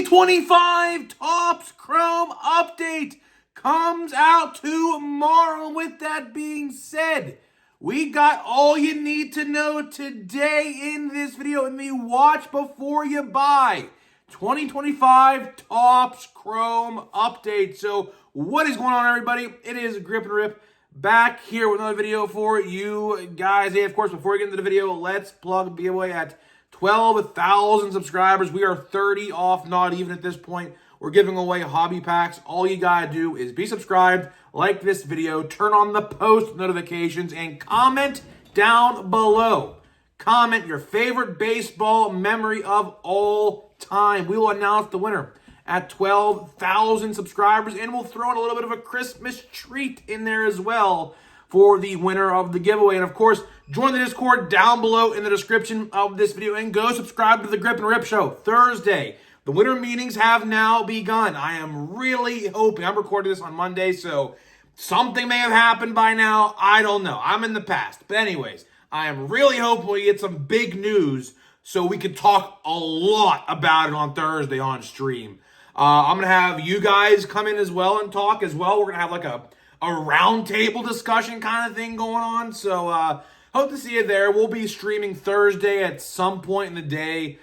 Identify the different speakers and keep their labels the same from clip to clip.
Speaker 1: 2025 Topps Chrome update comes out tomorrow. With that being said, we got all you need to know today in this video in the watch before you buy 2025 Topps Chrome update. So what is going on, everybody? It is Grip and Rip back here with another video for you guys. Hey, of course, before we get into the video, let's plug the giveaway at 12,000 subscribers. We are 30 off, not even at this point. We're giving away hobby packs. All you gotta do is be subscribed, like this video, turn on the post notifications, and comment down below. Comment your favorite baseball memory of all time. We will announce the winner at 12,000 subscribers, and we'll throw in a little bit of a Christmas treat in there as well for the winner of the giveaway. And of course, join the Discord down below in the description of this video, and go subscribe to the Grip and Rip Show Thursday. The winter meetings have now begun. I am really hoping, I'm recording this on Monday, so something may have happened by now. I don't know. I'm in the past. But anyways, I am really hoping we get some big news so we can talk a lot about it on Thursday on stream. I'm going to have you guys come in as well and talk as well. We're going to have like a roundtable discussion kind of thing going on. So hope to see you there. We'll be streaming Thursday at some point in the day,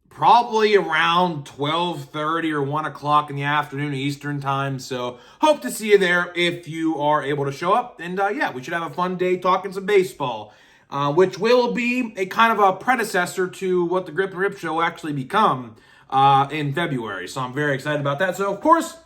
Speaker 1: probably around 12:30 or 1 o'clock in the afternoon Eastern time. So hope to see you there if you are able to show up. And yeah, we should have a fun day talking some baseball, which will be a kind of a predecessor to what the Grip and Rip Show will actually become in February. So I'm very excited about that. So of course,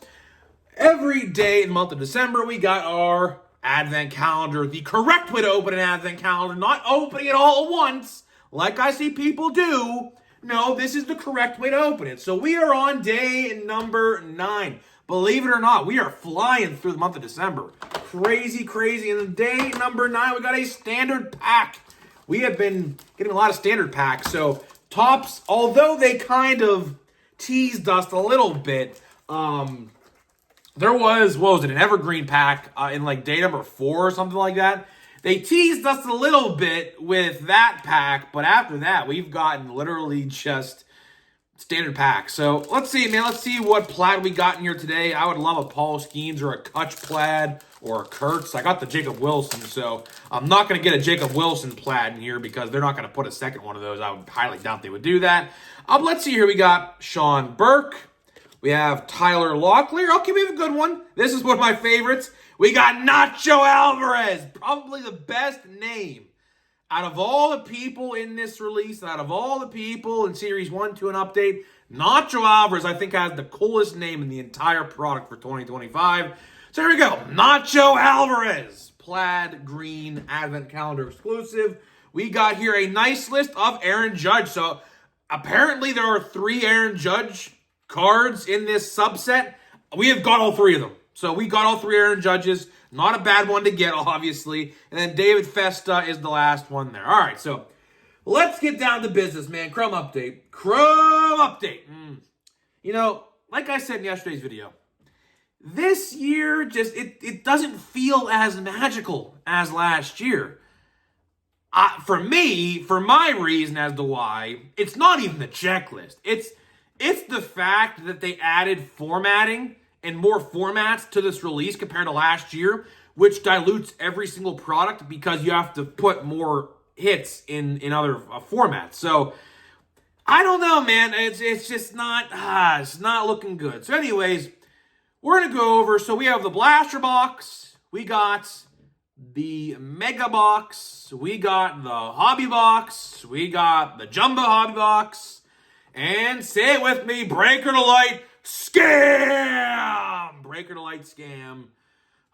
Speaker 1: every day in the month of December, we got our Advent calendar. The correct way to open an Advent calendar, not opening it all at once, like I see people do. No, this is the correct way to open it. So we are on day number 9. Believe it or not, we are flying through the month of December. Crazy, crazy. And day number 9, we got a standard pack. We have been getting a lot of standard packs. So Topps, although they kind of teased us a little bit, there was, what was it, an evergreen pack in like day number 4 or something like that. They teased us a little bit with that pack, but after that, we've gotten literally just standard packs. So let's see, man. Let's see what plaid we got in here today. I would love a Paul Skeens or a Kutch plaid or a Kurtz. I got the Jacob Wilson, so I'm not going to get a Jacob Wilson plaid in here because they're not going to put a second one of those. I would highly doubt they would do that. Let's see here. We got Sean Burke. We have Tyler Locklear. Okay, we have a good one. This is one of my favorites. We got Nacho Alvarez. Probably the best name out of all the people in this release, out of all the people in Series 1, 2, and Update. Nacho Alvarez, I think, has the coolest name in the entire product for 2025. So here we go. Nacho Alvarez. Plaid green Advent calendar exclusive. We got here a nice list of Aaron Judge. So apparently there are 3 Aaron Judge cards in this subset. We have got all 3 of them. So we got all 3 Aaron Judges. Not a bad one to get, obviously. And then David Festa is the last one there. All right, so let's get down to business, man. Chrome update. Chrome update. You know, like I said in yesterday's video, this year just, it doesn't feel as magical as last year. For me, for my reason as to why, it's not even the checklist. It's the fact that they added formatting and more formats to this release compared to last year, which dilutes every single product because you have to put more hits in other formats. So I don't know, man. It's just not it's not looking good. So anyways, we're gonna go over. So we have the Blaster Box, we got the Mega Box, we got the Hobby Box, we got the Jumbo Hobby Box, and say it with me, Breaker to Light Scam! Breaker to Light Scam.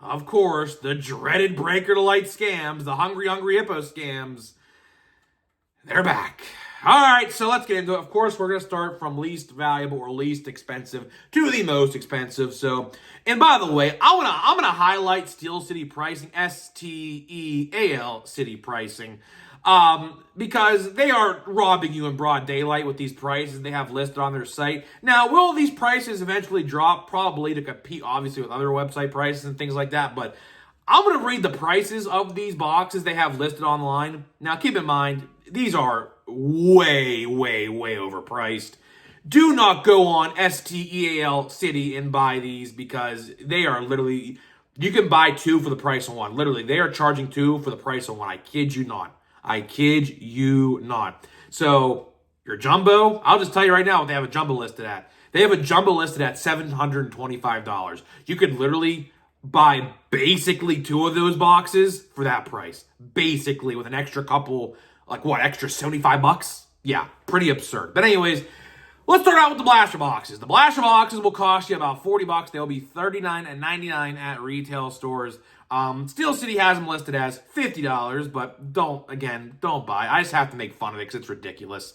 Speaker 1: Of course, the dreaded Breaker to Light scams, the Hungry Hippo scams, they're back. All right, so let's get into it. Of course, we're going to start from least valuable or least expensive to the most expensive. So, and by the way, I'm gonna highlight Steel City pricing, STEAL City pricing. Because they are robbing you in broad daylight with these prices they have listed on their site. Now, will these prices eventually drop? Probably, to compete, obviously, with other website prices and things like that. But I'm going to read the prices of these boxes they have listed online. Now, keep in mind, these are way, way, way overpriced. Do not go on STEAL City and buy these because they are literally, you can buy two for the price of one. Literally, they are charging two for the price of one. I kid you not. I kid you not. So, your jumbo, I'll just tell you right now what they have a jumbo listed at. They have a jumbo listed at $725. You could literally buy basically two of those boxes for that price. Basically, with an extra couple, like what, extra 75 bucks? Yeah, pretty absurd. But anyways, let's start out with the blaster boxes. The blaster boxes will cost you about 40 bucks. They'll be $39.99 at retail stores. Steel City has them listed as $50, but don't buy. I just have to make fun of it because it's ridiculous.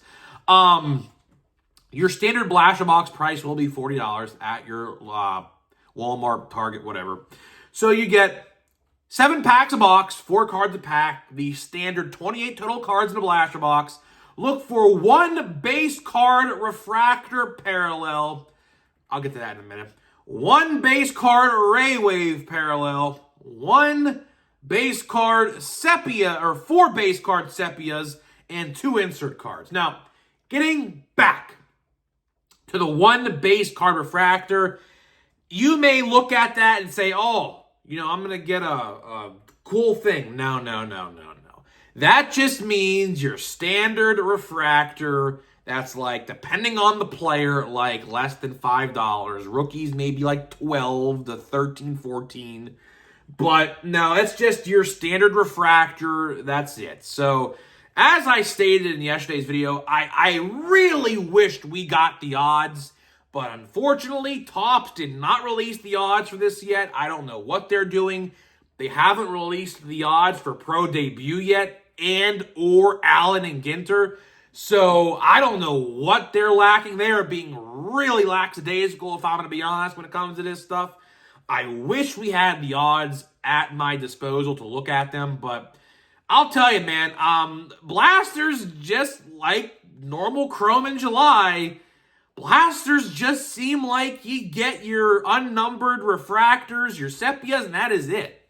Speaker 1: Your standard blaster box price will be $40 at your Walmart, Target, whatever. So you get 7 packs a box, 4 cards a pack, the standard 28 total cards in a blaster box. Look for 1 base card refractor parallel. I'll get to that in a minute. 1 base card Ray Wave parallel. 1 base card sepia, or 4 base card sepias, and 2 insert cards. Now, getting back to the 1 base card refractor, you may look at that and say, oh, I'm going to get a cool thing. No. That just means your standard refractor that's like, depending on the player, like less than $5. Rookies maybe like 12 to 13, 14. But no, it's just your standard refractor. That's it. So, as I stated in yesterday's video, I really wished we got the odds. But unfortunately, Topps did not release the odds for this yet. I don't know what they're doing. They haven't released the odds for Pro Debut yet, and or Allen and Ginter. So I don't know what they're lacking. They are being really lackadaisical, if I'm going to be honest, when it comes to this stuff. I wish we had the odds at my disposal to look at them, but I'll tell you, man, blasters, just like normal Chrome in July, blasters just seem like you get your unnumbered refractors, your sepias, and that is it.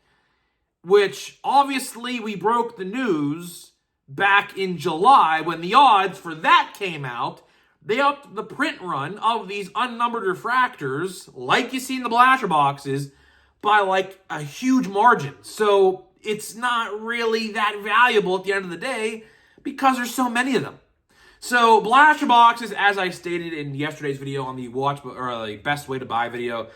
Speaker 1: Which, obviously, we broke the news back in July when the odds for that came out. They upped the print run of these unnumbered refractors, like you see in the blaster boxes, by like a huge margin. So it's not really that valuable at the end of the day because there's so many of them. So blaster boxes, as I stated in yesterday's video on the the best way to buy video,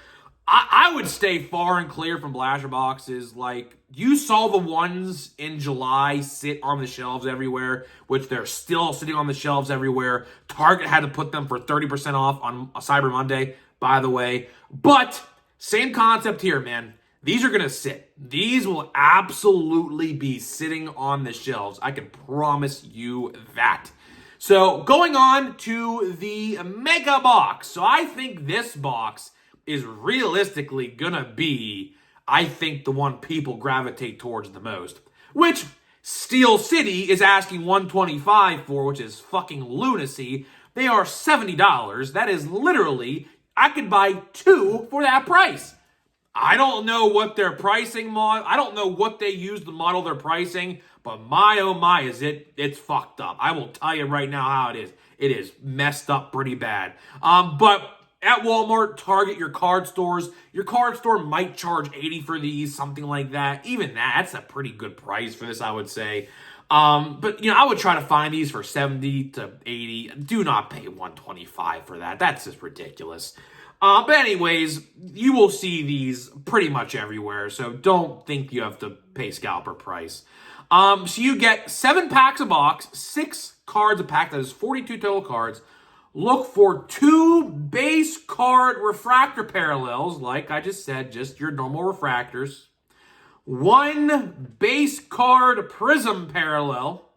Speaker 1: I would stay far and clear from blaster boxes. Like, you saw the ones in July sit on the shelves everywhere, which they're still sitting on the shelves everywhere. Target had to put them for 30% off on Cyber Monday, by the way. But same concept here, man. These are going to sit. These will absolutely be sitting on the shelves. I can promise you that. So, going on to the Mega Box. So, I think this box is realistically gonna be, I think, the one people gravitate towards the most. Which Steel City is asking $125 for, which is fucking lunacy. They are $70. That is literally, I could buy 2 for that price. I don't know what their pricing model, I don't know what they use to model their pricing, but my oh my, it's fucked up. I will tell you right now how it is. It is messed up pretty bad. But at Walmart, Target, your card store might charge $80 for these, something like that. Even that's a pretty good price for this, I would say. But, I would try to find these for $70 to $80. Do not pay $125 for that. That's just ridiculous. But anyways, you will see these pretty much everywhere, so don't think you have to pay scalper price. So you get 7 packs a box, 6 cards a pack. That is 42 total cards. Look for 2 base card refractor parallels, like I just said, just your normal refractors. 1 base card prism parallel.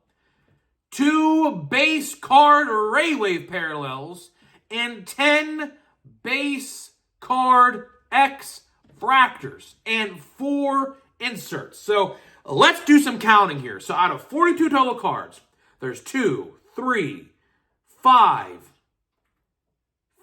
Speaker 1: 2 base card Ray Wave parallels. And 10 base card X fractors. And 4 inserts. So let's do some counting here. So out of 42 total cards, there's 2, 3, 5,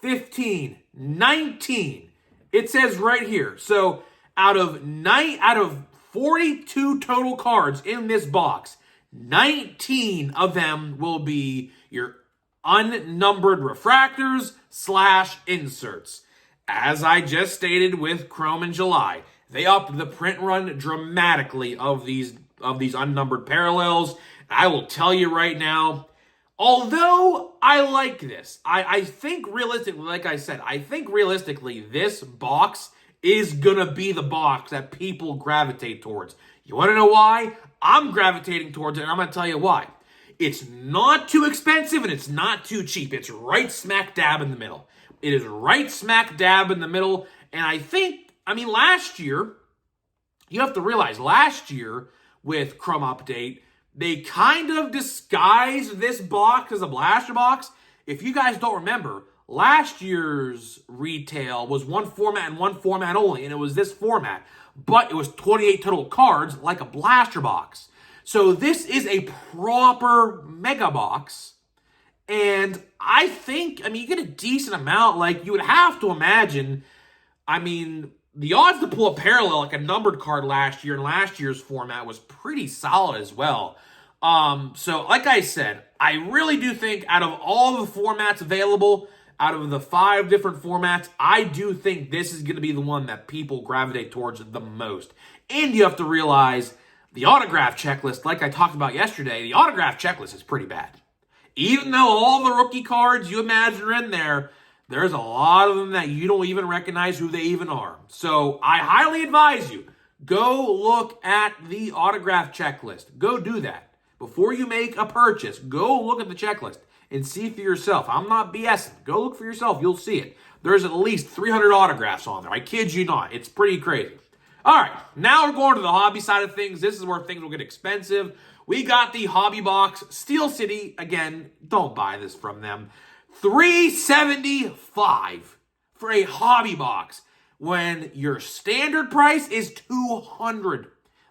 Speaker 1: 15, 19. It says right here. So out of 42 total cards in this box, 19 of them will be your unnumbered refractors / inserts. As I just stated with Chrome in July, they upped the print run dramatically of these unnumbered parallels. I will tell you right now, although I like this, I think realistically, like I said, I think realistically this box is going to be the box that people gravitate towards. You want to know why? I'm gravitating towards it, and I'm going to tell you why. It's not too expensive, and it's not too cheap. It's right smack dab in the middle. It is right smack dab in the middle, and I mean, last year, you have to realize, last year with Chrome Update, they kind of disguised this box as a blaster box. If you guys don't remember, last year's retail was one format and one format only, and it was this format. But it was 28 total cards like a blaster box. So this is a proper mega box. And I think, you get a decent amount. Like, you would have to imagine, the odds to pull a parallel, like a numbered card last year in last year's format, was pretty solid as well. So, like I said, I really do think out of all the formats available, out of the 5 different formats, I do think this is going to be the one that people gravitate towards the most. And you have to realize the autograph checklist, like I talked about yesterday, the autograph checklist is pretty bad. Even though all the rookie cards you imagine are in there, there's a lot of them that you don't even recognize who they even are. So I highly advise you, go look at the autograph checklist. Go do that. Before you make a purchase, go look at the checklist and see for yourself. I'm not BSing. Go look for yourself. You'll see it. There's at least 300 autographs on there. I kid you not. It's pretty crazy. All right, now we're going to the hobby side of things. This is where things will get expensive. We got the Hobby Box Steel City. Again, don't buy this from them. $375 for a Hobby Box when your standard price is $200.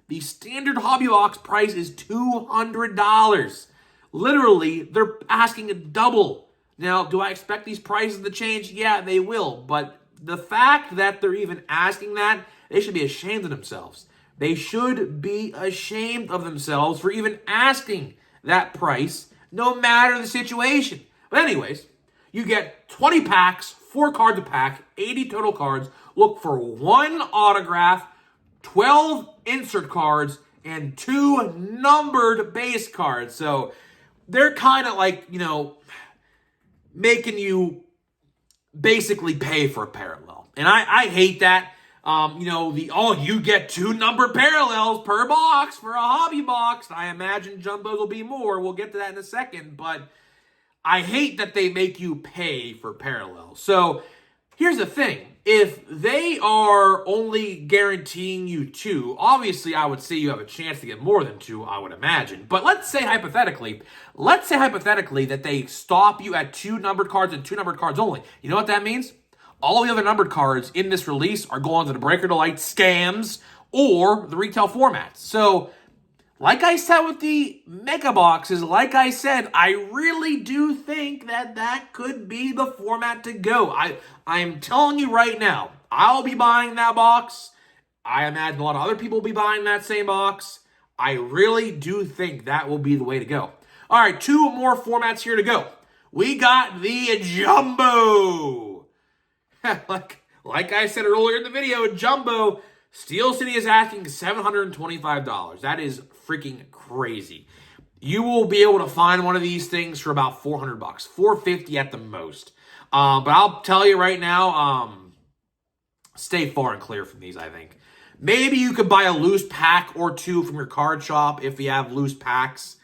Speaker 1: The standard Hobby Box price is $200. Literally, they're asking a double. Now, do I expect these prices to change? Yeah, they will. But the fact that they're even asking that, they should be ashamed of themselves. They should be ashamed of themselves for even asking that price, no matter the situation. But anyways, you get 20 packs, 4 cards a pack, 80 total cards. Look for 1 autograph, 12 insert cards, and 2 numbered base cards. So they're kind of like, making you basically pay for a parallel. And I hate that. You get 2 numbered parallels per box for a Hobby Box. I imagine jumbos will be more. We'll get to that in a second. But I hate that they make you pay for parallels. So here's the thing. If they are only guaranteeing you 2, obviously I would say you have a chance to get more than 2, I would imagine. But let's say hypothetically that they stop you at 2 numbered cards and 2 numbered cards only. You know what that means? All the other numbered cards in this release are going to the Breaker Delight scams or the retail formats. So, like I said with the Mega Boxes, like I said, I really do think that could be the format to go. I'm telling you right now, I'll be buying that box. I imagine a lot of other people will be buying that same box. I really do think that will be the way to go. All right, 2 more formats here to go. We got the Jumbo. like I said earlier in the video, Jumbo, Steel City is asking $725. That is freaking crazy. You will be able to find one of these things for about $400, $450 at the most. But I'll tell you right now, stay far and clear from these, I think. Maybe you could buy a loose pack or 2 from your card shop if you have loose packs.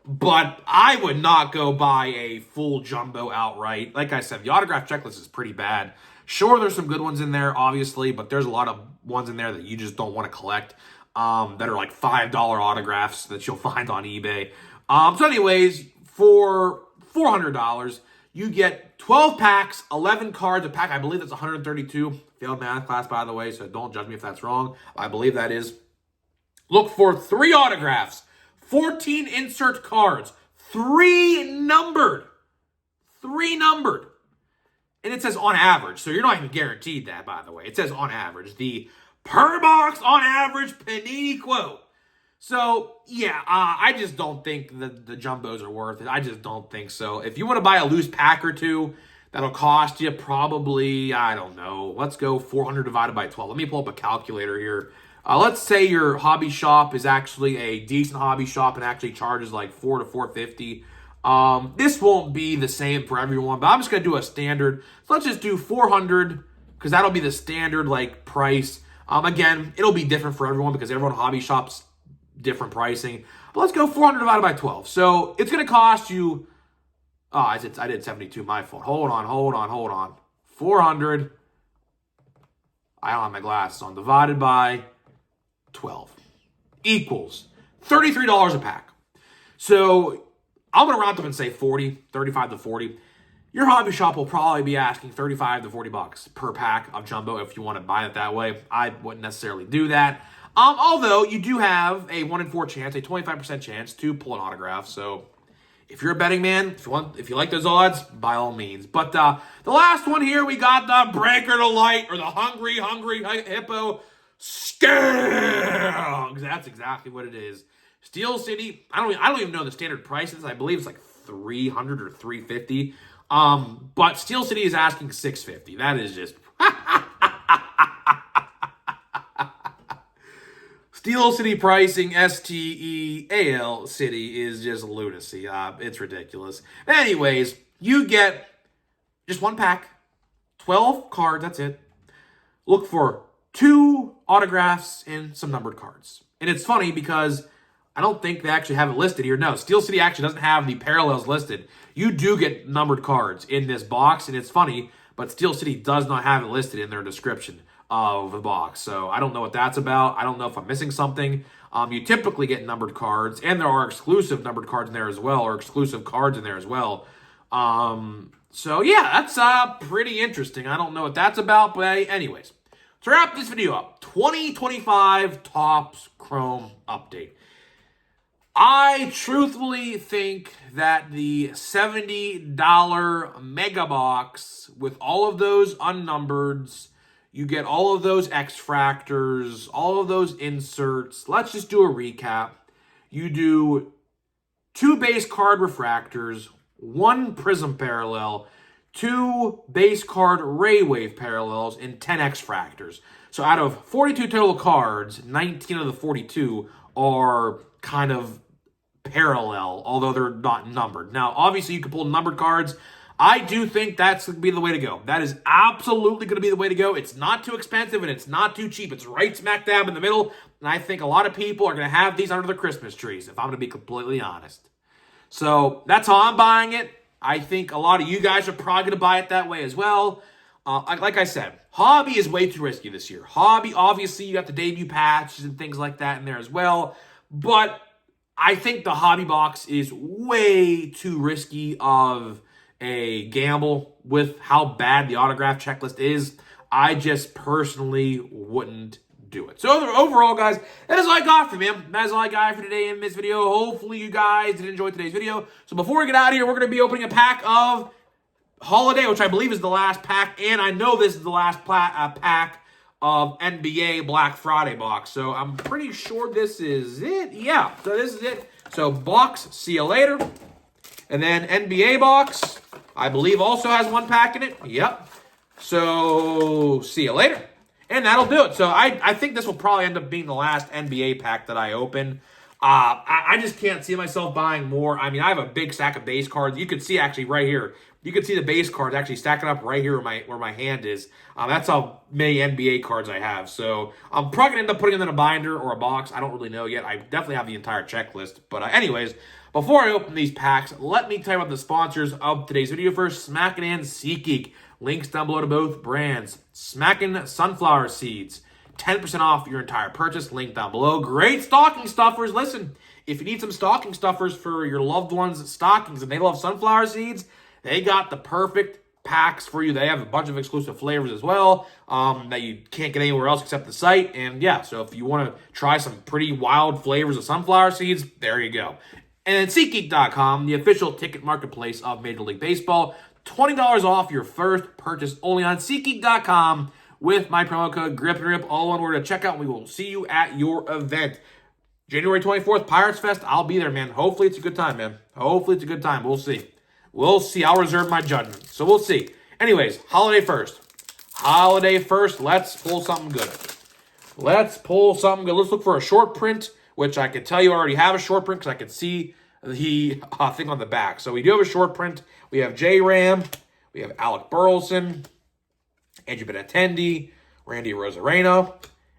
Speaker 1: But I would not go buy a full Jumbo outright. Like I said, the autograph checklist is pretty bad. Sure, there's some good ones in there, obviously, but there's a lot of ones in there that you just don't want to collect that are like $5 autographs that you'll find on eBay. So anyways, for $400, you get 12 packs, 11 cards a pack. I believe that's 132. Failed math class, by the way, so don't judge me if that's wrong. I believe that is. Look for 3 autographs, 14 insert cards, 3 numbered. 3 numbered. And it says on average, so you're not even guaranteed that, by the way. It says on average. The per box on average Panini quote. So, yeah, I just don't think the jumbos are worth it. I just don't think so. If you want to buy a loose pack or two, that'll cost you probably, I don't know, let's go 400 divided by 12. Let me pull up a calculator here. Let's say your hobby shop is actually a decent hobby shop and actually charges like $4 to $4.50. This won't be the same for everyone, but I'm just going to do a standard. So let's just do 400 because that'll be the standard like price. Again, it'll be different for everyone because everyone hobby shops different pricing. But let's go 400 divided by 12. So it's going to cost you, I did 72, my fault. Hold on. 400, I don't have my glasses on, divided by 12 equals $33 a pack. So I'm going to round up and say 35 to 40. Your hobby shop will probably be asking 35 to 40 bucks per pack of jumbo if you want to buy it that way. I wouldn't necessarily do that. Although you do have a 1 in 4 chance, a 25% chance to pull an autograph. So if you're a betting man, if you like those odds, by all means. But the last one here, we got the Breaker to Light, or the Hungry Hippo Skunks. That's exactly what it is. Steel City, I don't even know the standard prices. I believe it's like 300 or 350. But Steel City is asking 650. That is just Steel City pricing, STEAL City, is just lunacy. It's ridiculous. Anyways, you get just one pack, 12 cards, that's it. Look for 2 autographs and some numbered cards. And it's funny because I don't think they actually have it listed here. No, Steel City actually doesn't have the parallels listed. You do get numbered cards in this box, and it's funny, but Steel City does not have it listed in their description of the box. So I don't know what that's about. I don't know if I'm missing something. You typically get numbered cards, and there are exclusive numbered cards in there as well, or exclusive cards in there as well. So yeah, that's pretty interesting. I don't know what that's about, but anyways. To wrap this video up, 2025 Topps Chrome update. I truthfully think that the $70 mega box with all of those unnumbereds, you get all of those X-Fractors, all of those inserts. Let's just do a recap. You do 2 base card refractors, 1 prism parallel, 2 base card ray wave parallels, and 10 X-Fractors. So out of 42 total cards, 19 of the 42 are kind of parallel, although they're not numbered. Now, obviously, you can pull numbered cards. I do think that's going to be the way to go. That is absolutely going to be the way to go. It's not too expensive, and it's not too cheap. It's right smack dab in the middle, and I think a lot of people are going to have these under their Christmas trees, if I'm going to be completely honest. So that's how I'm buying it. I think a lot of you guys are probably going to buy it that way as well. Like I said, Hobby is way too risky this year. Hobby, obviously, you got the debut patches and things like that in there as well, but I think the Hobby box is way too risky of a gamble with how bad the autograph checklist is. I just personally wouldn't do it. So overall, guys, that is all I got for you. That is all I got for today in this video. Hopefully you guys did enjoy today's video. So before we get out of here, we're going to be opening a pack of Holiday, which I believe is the last pack, and I know this is the last pack of NBA Black Friday box. So I'm pretty sure this is it. Yeah, so this is it. So box, see you later. And then NBA box, I believe also has 1 pack in it. Yep. So see you later. And that'll do it. So I think this will probably end up being the last NBA pack that I open. I just can't see myself buying more. I mean, I have a big stack of base cards. You can see actually right here. You can see the base cards actually stacking up right here where my hand is. That's how many NBA cards I have. So I'm probably going to end up putting them in a binder or a box. I don't really know yet. I definitely have the entire checklist. But anyways, before I open these packs, let me tell you about the sponsors of today's video. First, Smackin' and SeatGeek. Links down below to both brands. Smackin' Sunflower Seeds. 10% off your entire purchase. Link down below. Great stocking stuffers. Listen, if you need some stocking stuffers for your loved ones' stockings and they love sunflower seeds, they got the perfect packs for you. They have a bunch of exclusive flavors as well that you can't get anywhere else except the site. And yeah, so if you want to try some pretty wild flavors of sunflower seeds, there you go. And then SeatGeek.com, the official ticket marketplace of Major League Baseball. $20 off your first purchase only on SeatGeek.com with my promo code GRIPANDRIP, all one word at checkout. We will see you at your event. January 24th, Pirates Fest. I'll be there, man. Hopefully it's a good time, man. Hopefully it's a good time. We'll see. We'll see. I'll reserve my judgment. So we'll see. Anyways, holiday first. Holiday first. Let's pull something good. Let's pull something good. Let's look for a short print, which I can tell you I already have a short print because I can see the thing on the back. So we do have a short print. We have J-Ram. We have Alec Burleson, Andrew Benintendi, Randy Rosarena,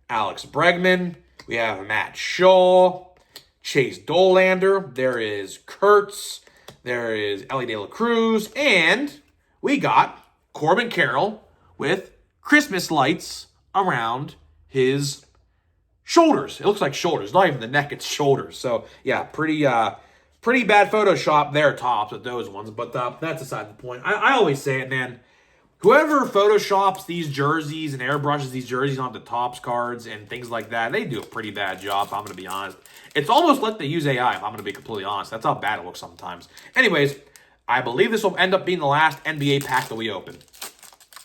Speaker 1: Alex Bregman. We have Matt Shaw, Chase Dolander. There is Kurtz. There is Ellie De La Cruz. And we got Corbin Carroll with Christmas lights around his shoulders. It looks like shoulders, not even the neck, it's shoulders. So, yeah, pretty bad Photoshop there, tops with those ones. But that's aside the point. I always say it, man. Whoever Photoshops these jerseys and airbrushes these jerseys onto Topps cards and things like that, they do a pretty bad job, if I'm going to be honest. It's almost like they use AI, if I'm going to be completely honest. That's how bad it looks sometimes. Anyways, I believe this will end up being the last NBA pack that we open.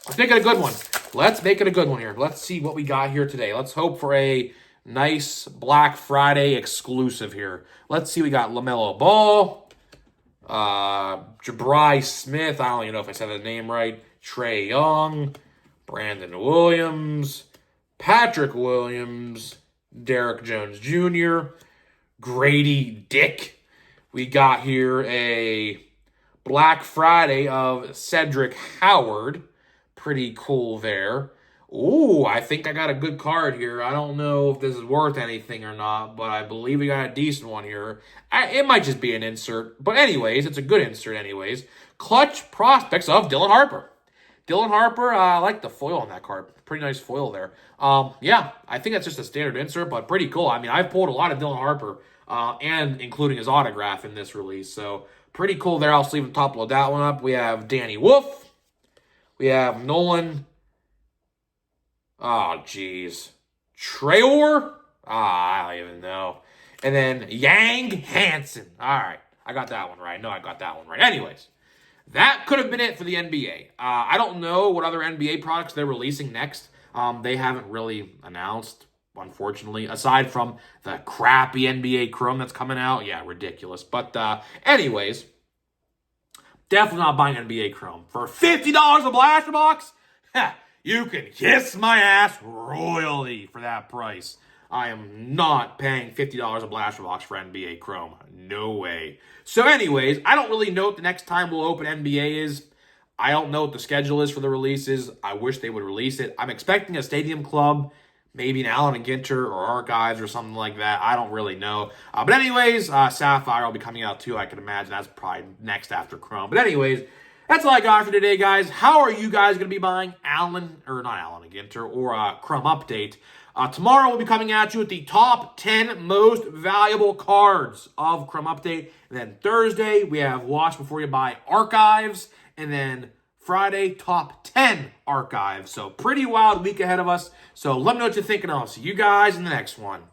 Speaker 1: Let's make it a good one. Let's make it a good one here. Let's see what we got here today. Let's hope for a nice Black Friday exclusive here. Let's see. We got LaMelo Ball, Jabari Smith. I don't even know if I said the name right. Trae Young, Brandon Williams, Patrick Williams, Derrick Jones Jr., Grady Dick. We got here a Black Friday of Cedric Howard. Pretty cool there. Ooh, I think I got a good card here. I don't know if this is worth anything or not, but I believe we got a decent one here. It might just be an insert. But anyways, it's a good insert anyways. Clutch prospects of Dylan Harper. Dylan Harper, I like the foil on that card. Pretty nice foil there. Yeah, I think that's just a standard insert, but pretty cool. I mean, I've pulled a lot of Dylan Harper, and including his autograph in this release. So, pretty cool there. I'll sleeve the top load that one up. We have Danny Wolf. We have Nolan. Oh, jeez. Traore? I don't even know. And then Yang Hansen. All right. I got that one right. No, I got that one right. Anyways, that could have been it for the NBA. I don't know what other NBA products they're releasing next. They haven't really announced, unfortunately, aside from the crappy NBA Chrome that's coming out. Yeah, ridiculous. But anyways, definitely not buying NBA Chrome. For $50 a blaster box? You can kiss my ass royally for that price. I am not paying $50 a blaster box for NBA Chrome. No way. So anyways, I don't really know what the next time we'll open NBA is. I don't know what the schedule is for the releases. I wish they would release it. I'm expecting a Stadium Club, maybe an Allen and Ginter or Archives or something like that. I don't really know. But anyways, Sapphire will be coming out too. I can imagine that's probably next after Chrome. But anyways, that's all I got for today, guys. How are you guys going to be buying not Allen and Ginter or Chrome Update? Tomorrow we'll be coming at you with the top 10 most valuable cards of Chrome Update. And then Thursday, we have Watch Before You Buy Archives. And then Friday, top 10 Archives. So pretty wild week ahead of us. So let me know what you're thinking of. See you guys in the next one.